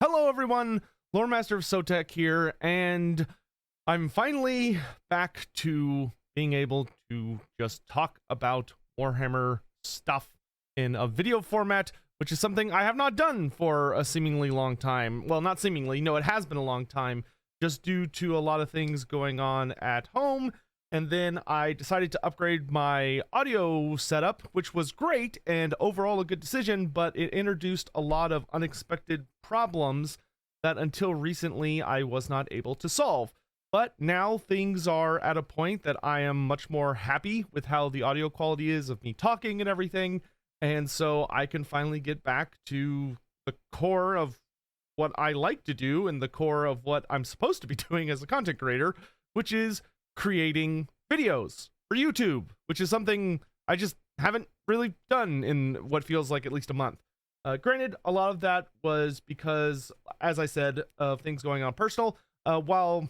Hello everyone, Lore Master of Sotek here, and I'm finally back to being able to just talk about Warhammer stuff in a video format, which is something I have not done for a seemingly long time. Well, not seemingly, no, it has been a long time, just due to a lot of things going on at home. And then I decided to upgrade my audio setup, which was great and overall a good decision, but it introduced a lot of unexpected problems that until recently I was not able to solve. But now things are at a point that I am much more happy with how the audio quality is of me talking and everything. And so I can finally get back to the core of what I like to do and the core of what I'm supposed to be doing as a content creator, which is creating videos for YouTube, which is something I just haven't really done in what feels like at least a month. Granted, a lot of that was because, as I said, of things going on personal. While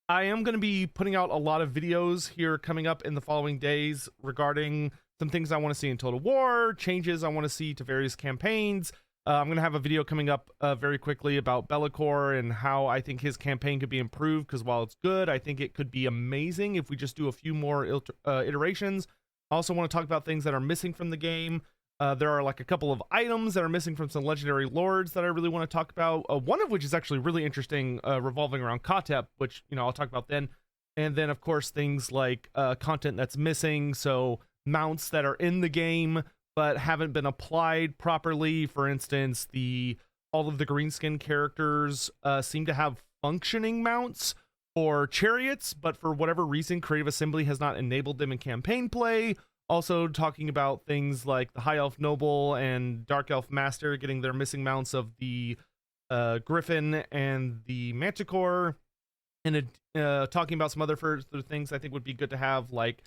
I am going to be putting out a lot of videos here coming up in the following days regarding some things I want to see in Total War, changes I want to see to various campaigns. I'm going to have a video coming up very quickly about Bellicor and how I think his campaign could be improved, because while it's good, I think it could be amazing if we just do a few more iterations. I also want to talk about things that are missing from the game. There are like a couple of items that are missing from some legendary lords that I really want to talk about. One of which is actually really interesting, revolving around Kotep, which, you know, I'll talk about then. And then, of course, things like content that's missing. So mounts that are in the game but haven't been applied properly. For instance, all of the greenskin characters seem to have functioning mounts for chariots, but for whatever reason, Creative Assembly has not enabled them in campaign play. Also talking about things like the High Elf Noble and Dark Elf Master getting their missing mounts of the Griffin and the Manticore, and talking about some other further things I think would be good to have, like,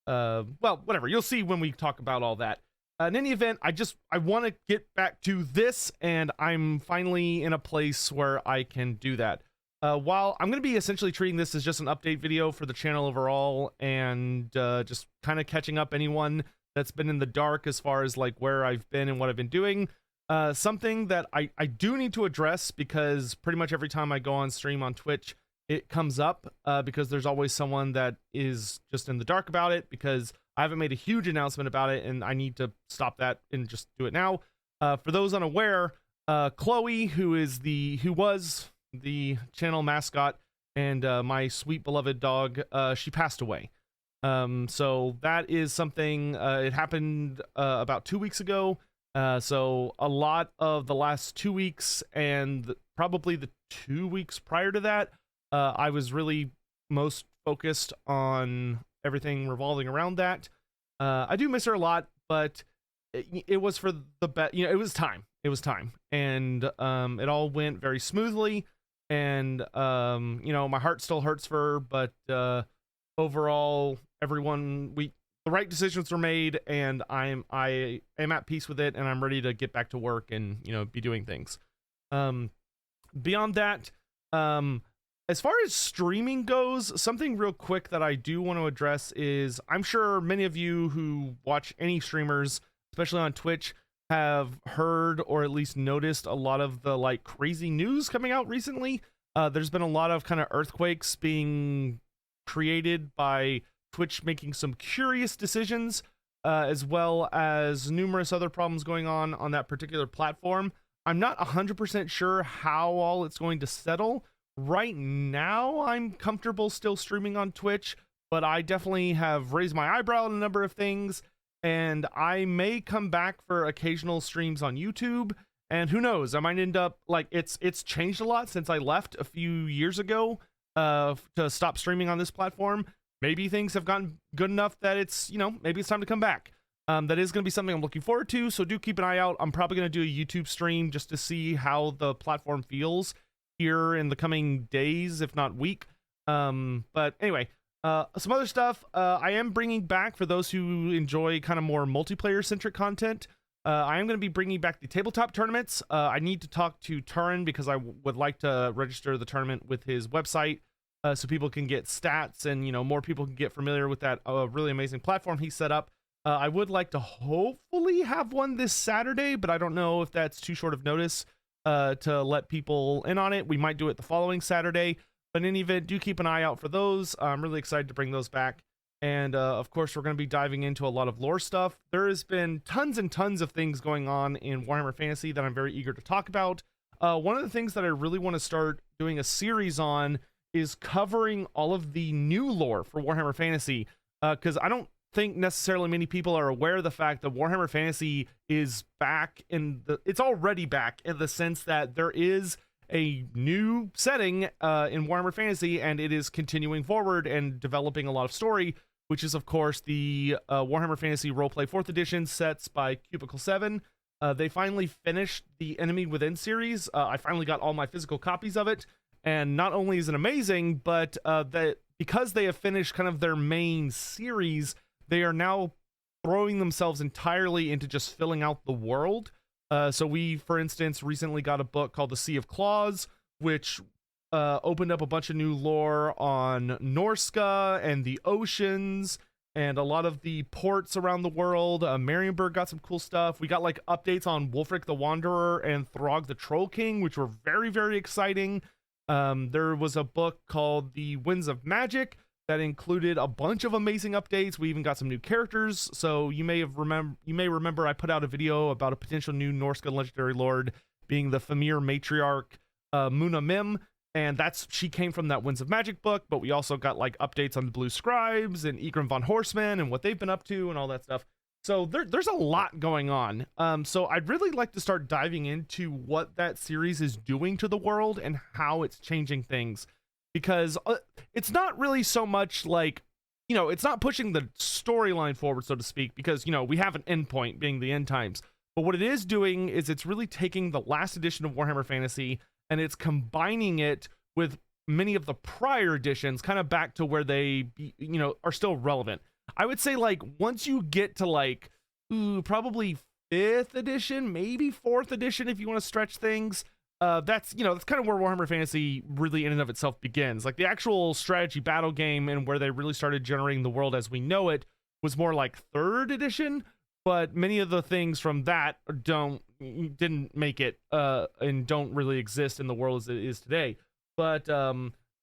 well, whatever. You'll see when we talk about all that. In any event, I want to get back to this, and I'm finally in a place where I can do that. While I'm going to be essentially treating this as just an update video for the channel overall, and just kind of catching up anyone that's been in the dark as far as like where I've been and what I've been doing, something that I do need to address, because pretty much every time I go on stream on Twitch, it comes up, because there's always someone that is just in the dark about it, because I haven't made a huge announcement about it, and I need to stop that and just do it now. For those unaware, Chloe, who was the channel mascot and my sweet beloved dog, she passed away. So that is something, it happened about 2 weeks ago. So a lot of the last 2 weeks and probably the 2 weeks prior to that, I was really most focused on everything revolving around that. I do miss her a lot, but it was for the best. You know, it was time. And it all went very smoothly. And you know, my heart still hurts for her, but overall, the right decisions were made, and I am at peace with it, and I'm ready to get back to work and, you know, be doing things. Beyond that, as far as streaming goes, something real quick that I do want to address is, I'm sure many of you who watch any streamers, especially on Twitch, have heard or at least noticed a lot of the like crazy news coming out recently. There's been a lot of kind of earthquakes being created by Twitch making some curious decisions, as well as numerous other problems going on that particular platform. I'm not 100% sure how all it's going to settle. Right now, I'm comfortable still streaming on Twitch, but I definitely have raised my eyebrow on a number of things, and I may come back for occasional streams on YouTube, and who knows, I might end up, like, it's changed a lot since I left a few years ago to stop streaming on this platform. Maybe things have gotten good enough that it's, you know, maybe it's time to come back. That is going to be something I'm looking forward to, so do keep an eye out. I'm probably going to do a YouTube stream just to see how the platform feels here in the coming days, if not week. But anyway, some other stuff I am bringing back for those who enjoy kind of more multiplayer centric content. I am going to be bringing back the tabletop tournaments. I need to talk to Turin, because I would like to register the tournament with his website, so people can get stats and, you know, more people can get familiar with that really amazing platform he set up. I would like to hopefully have one this Saturday, but I don't know if that's too short of notice. to let people in on it. We might do it the following Saturday, but in any event, do keep an eye out for those. I'm really excited to bring those back. And of course, we're going to be diving into a lot of lore stuff. There has been tons and tons of things going on in Warhammer Fantasy that I'm very eager to talk about. One of the things that I really want to start doing a series on is covering all of the new lore for Warhammer Fantasy, because I don't think necessarily many people are aware of the fact that Warhammer Fantasy is back it's already back in the sense that there is a new setting in Warhammer Fantasy, and it is continuing forward and developing a lot of story, which is of course the Warhammer Fantasy Roleplay 4th Edition sets by Cubicle 7. They finally finished the Enemy Within series. I finally got all my physical copies of it, and not only is it amazing, but that because they have finished kind of their main series, they are now throwing themselves entirely into just filling out the world. So we, for instance, recently got a book called The Sea of Claws, which opened up a bunch of new lore on Norsca and the oceans and a lot of the ports around the world. Marienburg got some cool stuff. We got like updates on Wulfric the Wanderer and Throg the Troll King, which were very, very exciting. There was a book called The Winds of Magic that included a bunch of amazing updates. We even got some new characters. So you may remember I put out a video about a potential new Norsca legendary lord being the Famir matriarch Muna Mim, and she came from that Winds of Magic book. But we also got like updates on the Blue Scribes and Egrim von Horseman and what they've been up to and all that stuff. So there's a lot going on. So I'd really like to start diving into what that series is doing to the world and how it's changing things, because it's not really so much like, it's not pushing the storyline forward, so to speak, because, we have an endpoint being the end times. But what it is doing is it's really taking the last edition of Warhammer Fantasy and it's combining it with many of the prior editions, kind of back to where they, are still relevant. I would say like once you get to like, probably 5th edition, maybe 4th edition, if you want to stretch things, that's kind of where Warhammer Fantasy really in and of itself begins. Like the actual strategy battle game and where they really started generating the world as we know it was more like 3rd edition, but many of the things from that didn't make it and don't really exist in the world as it is today. But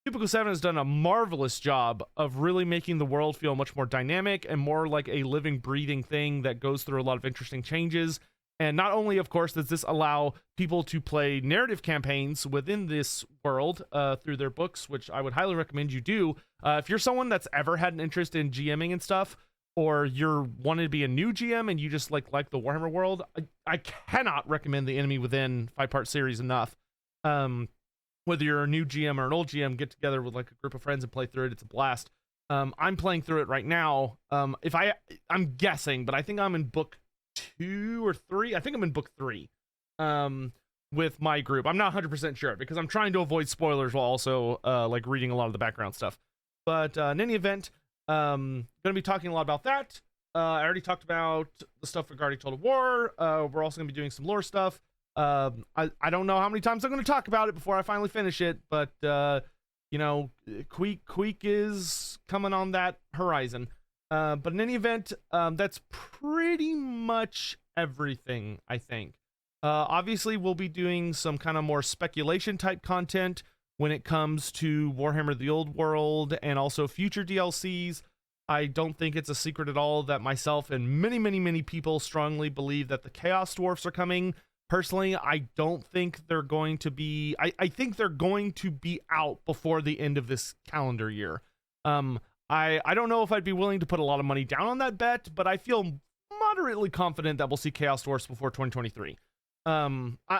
Cubicle 7 has done a marvelous job of really making the world feel much more dynamic and more like a living, breathing thing that goes through a lot of interesting changes. And not only, of course, does this allow people to play narrative campaigns within this world through their books, which I would highly recommend you do. If you're someone that's ever had an interest in GMing and stuff, or you're wanting to be a new GM and you just like the Warhammer world, I cannot recommend the Enemy Within 5-part series enough. Whether you're a new GM or an old GM, get together with like a group of friends and play through it. It's a blast. I'm playing through it right now. I'm guessing, but I think I'm in book 2 or 3. I think I'm in book 3 with my group. I'm not 100% sure because I'm trying to avoid spoilers while also like reading a lot of the background stuff. But in any event, going to be talking a lot about that. I already talked about the stuff regarding Total War. We're also going to be doing some lore stuff. I don't know how many times I'm going to talk about it before I finally finish it, but Queek is coming on that horizon. But in any event, that's pretty much everything, I think. Obviously, we'll be doing some kind of more speculation type content when it comes to Warhammer the Old World and also future DLCs. I don't think it's a secret at all that myself and many, many, many people strongly believe that the Chaos Dwarfs are coming. Personally, I don't think they're going to be... I think they're going to be out before the end of this calendar year. I don't know if I'd be willing to put a lot of money down on that bet, but I feel moderately confident that we'll see Chaos Dwarfs before 2023.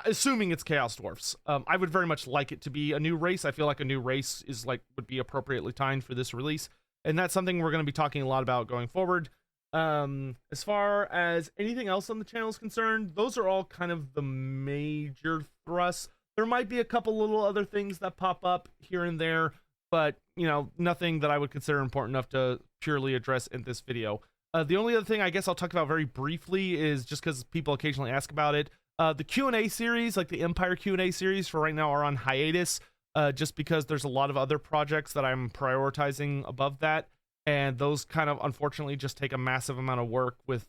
Assuming it's Chaos Dwarfs. I would very much like it to be a new race. I feel like a new race would be appropriately timed for this release. And that's something we're going to be talking a lot about going forward. As far as anything else on the channel is concerned, those are all kind of the major thrusts. There might be a couple little other things that pop up here and there, but nothing that I would consider important enough to purely address in this video. The only other thing I guess I'll talk about very briefly is just because people occasionally ask about it. The Q&A series, like the Empire Q&A series for right now, are on hiatus, just because there's a lot of other projects that I'm prioritizing above that. And those kind of, unfortunately, just take a massive amount of work with,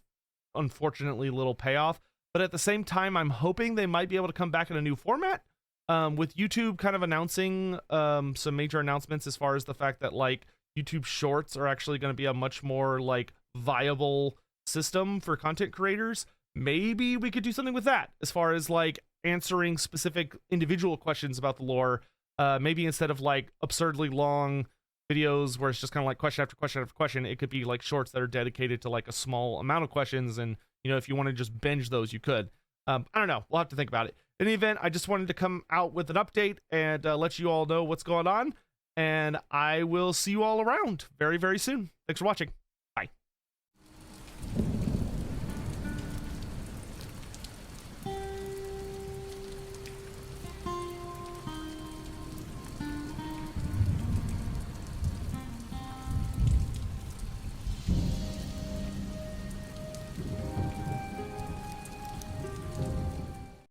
unfortunately, little payoff. but at the same time, I'm hoping they might be able to come back in a new format. With YouTube kind of announcing some major announcements as far as the fact that like YouTube Shorts are actually going to be a much more like viable system for content creators. Maybe we could do something with that as far as like answering specific individual questions about the lore. Maybe instead of like absurdly long videos where it's just kind of like question after question after question, it could be like shorts that are dedicated to like a small amount of questions. And, you know, if you want to just binge those, you could. I don't know. We'll have to think about it. In any event, I just wanted to come out with an update and let you all know what's going on. And I will see you all around very, very soon. Thanks for watching.